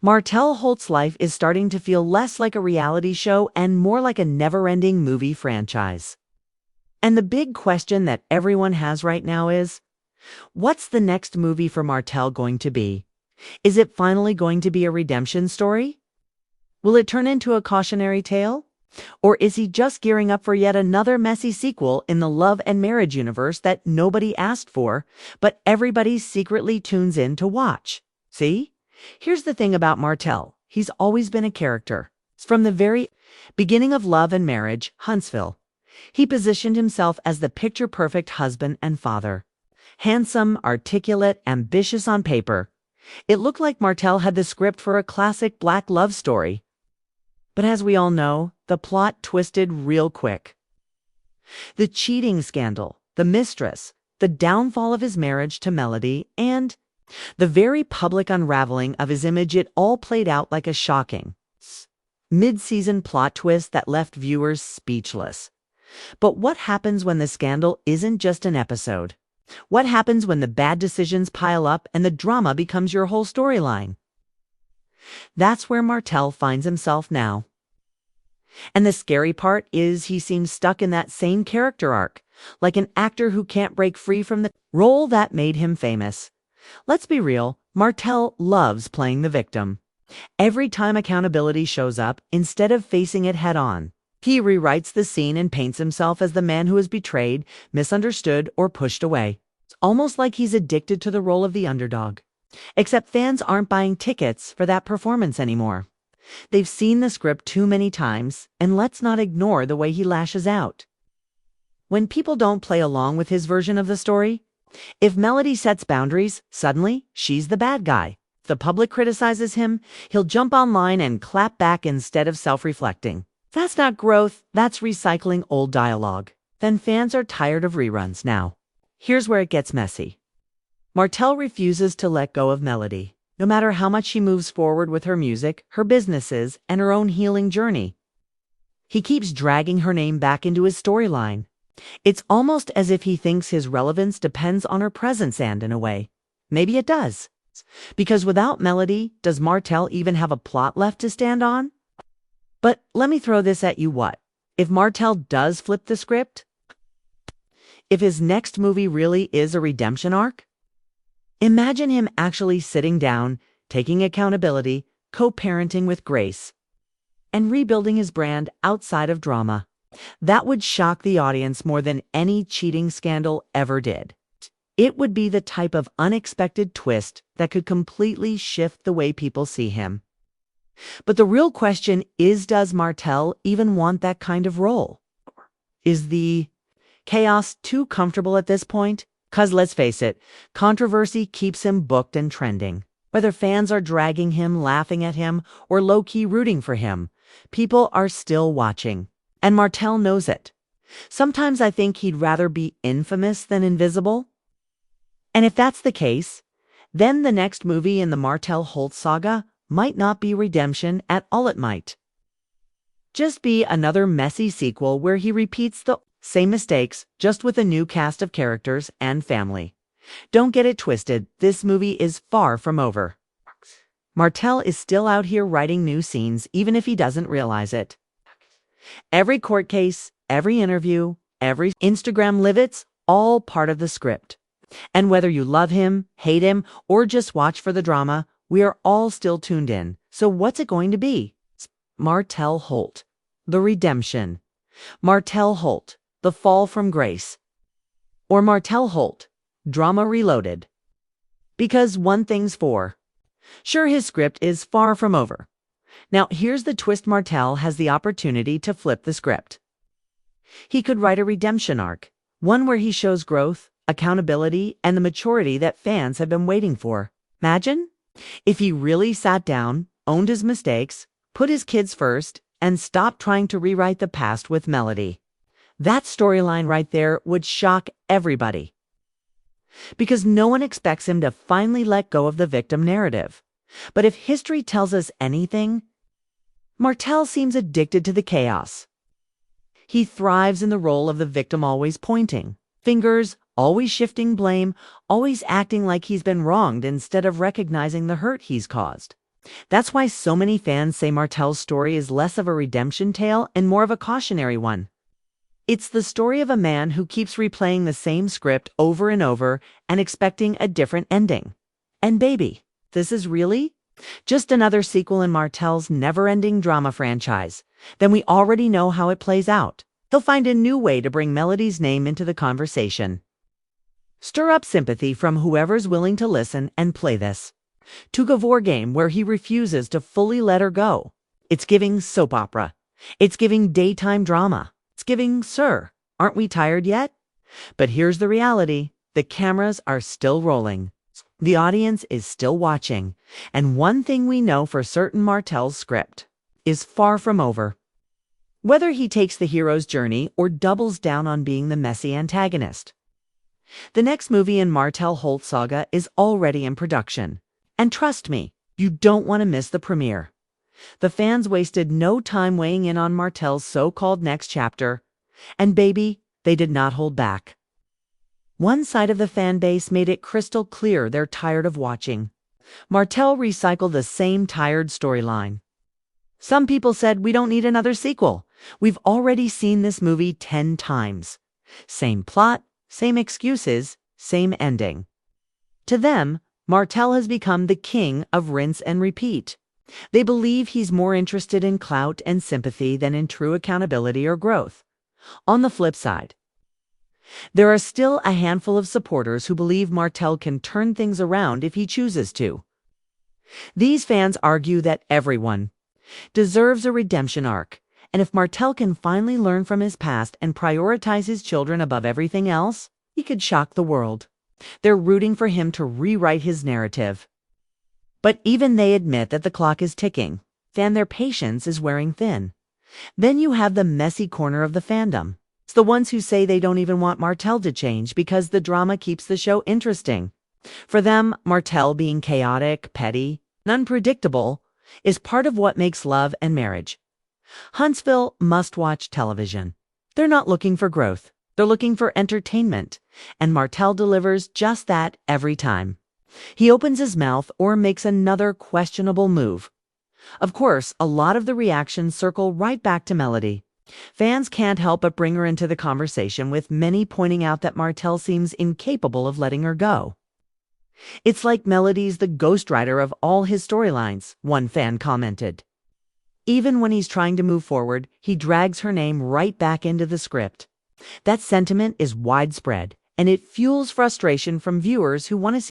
Martell Holt's life is starting to feel less like a reality show and more like a never-ending movie franchise. And the big question that everyone has right now is, what's the next movie for Martell going to be? Is it finally going to be a redemption story? Will it turn into a cautionary tale? Or is he just gearing up for yet another messy sequel in the love and marriage universe that nobody asked for, but everybody secretly tunes in to watch? See? Here's the thing about Martell. He's always been a character. From the very beginning of Love and Marriage, Huntsville, he positioned himself as the picture-perfect husband and father. Handsome, articulate, ambitious on paper. It looked like Martell had the script for a classic black love story. But as we all know, the plot twisted real quick. The cheating scandal, the mistress, the downfall of his marriage to Melody, and the very public unraveling of his image, it all played out like a shocking mid-season plot twist that left viewers speechless. But what happens when the scandal isn't just an episode? What happens when the bad decisions pile up and the drama becomes your whole storyline? That's where Martell finds himself now. And the scary part is he seems stuck in that same character arc, like an actor who can't break free from the role that made him famous. Let's be real, Martell loves playing the victim. Every time accountability shows up, instead of facing it head-on, he rewrites the scene and paints himself as the man who is betrayed, misunderstood, or pushed away. It's almost like he's addicted to the role of the underdog. Except fans aren't buying tickets for that performance anymore. They've seen the script too many times, and let's not ignore the way he lashes out. When people don't play along with his version of the story, if Melody sets boundaries, suddenly she's the bad guy. If the public criticizes him, he'll jump online and clap back instead of self-reflecting. That's not growth, that's recycling old dialogue. Then fans are tired of reruns now. Here's where it gets messy. Martell refuses to let go of Melody, no matter how much she moves forward with her music, her businesses, and her own healing journey. He keeps dragging her name back into his storyline. It's almost as if he thinks his relevance depends on her presence, and in a way, maybe it does. Because without Melody, does Martell even have a plot left to stand on? But let me throw this at you. What if Martell does flip the script? If his next movie really is a redemption arc? Imagine him actually sitting down, taking accountability, co-parenting with Grace, and rebuilding his brand outside of drama. That would shock the audience more than any cheating scandal ever did. It would be the type of unexpected twist that could completely shift the way people see him. But the real question is, does Martell even want that kind of role? Is the chaos too comfortable at this point? 'Cause let's face it, controversy keeps him booked and trending. Whether fans are dragging him, laughing at him, or low-key rooting for him, people are still watching. And Martell knows it. Sometimes I think he'd rather be infamous than invisible. And if that's the case, then the next movie in the Martell Holt saga might not be redemption at all. It might just be another messy sequel where he repeats the same mistakes, just with a new cast of characters and family. Don't get it twisted, this movie is far from over. Martell is still out here writing new scenes, even if he doesn't realize it. Every court case, every interview, every Instagram live, it's all part of the script. And whether you love him, hate him, or just watch for the drama, we are all still tuned in. So what's it going to be? Martell Holt, the redemption. Martell Holt, the fall from grace. Or Martell Holt, drama reloaded. Because one thing's for sure, his script is far from over. Now here's the twist: Martell has the opportunity to flip the script. He could write a redemption arc, one where he shows growth, accountability, and the maturity that fans have been waiting for. Imagine if he really sat down, owned his mistakes, put his kids first, and stopped trying to rewrite the past with Melody. That storyline right there would shock everybody. Because no one expects him to finally let go of the victim narrative. But if history tells us anything, Martell seems addicted to the chaos. He thrives in the role of the victim, always pointing fingers, always shifting blame, always acting like he's been wronged instead of recognizing the hurt he's caused. That's why so many fans say Martell's story is less of a redemption tale and more of a cautionary one. It's the story of a man who keeps replaying the same script over and over and expecting a different ending. And baby, this is really just another sequel in Martell's never-ending drama franchise. Then we already know how it plays out. He'll find a new way to bring Melody's name into the conversation. Stir up sympathy from whoever's willing to listen and play this tug-of-war game where he refuses to fully let her go. It's giving soap opera. It's giving daytime drama. It's giving, sir, aren't we tired yet? But here's the reality. The cameras are still rolling. The audience is still watching. And one thing we know for certain, Martell's script is far from over. Whether he takes the hero's journey or doubles down on being the messy antagonist. The next movie in Martell Holt saga is already in production. And trust me, you don't want to miss the premiere. The fans wasted no time weighing in on Martell's so-called next chapter. And baby, they did not hold back. One side of the fan base made it crystal clear they're tired of watching. Martell recycled the same tired storyline. Some people said we don't need another sequel. We've already seen this movie 10 times. Same plot, same excuses, same ending. To them, Martell has become the king of rinse and repeat. They believe he's more interested in clout and sympathy than in true accountability or growth. On the flip side, there are still a handful of supporters who believe Martell can turn things around if he chooses to. These fans argue that everyone deserves a redemption arc, and if Martell can finally learn from his past and prioritize his children above everything else, he could shock the world. They're rooting for him to rewrite his narrative. But even they admit that the clock is ticking, and their patience is wearing thin. Then you have the messy corner of the fandom. It's the ones who say they don't even want Martell to change because the drama keeps the show interesting. For them, Martell being chaotic, petty, and unpredictable is part of what makes love and marriage. Huntsville must-watch television. They're not looking for growth. They're looking for entertainment, and Martell delivers just that every time. He opens his mouth or makes another questionable move. Of course, a lot of the reactions circle right back to Melody. Fans can't help but bring her into the conversation, with many pointing out that Martell seems incapable of letting her go. It's like Melody's the ghostwriter of all his storylines, one fan commented. Even when he's trying to move forward, he drags her name right back into the script. That sentiment is widespread, and it fuels frustration from viewers who want to see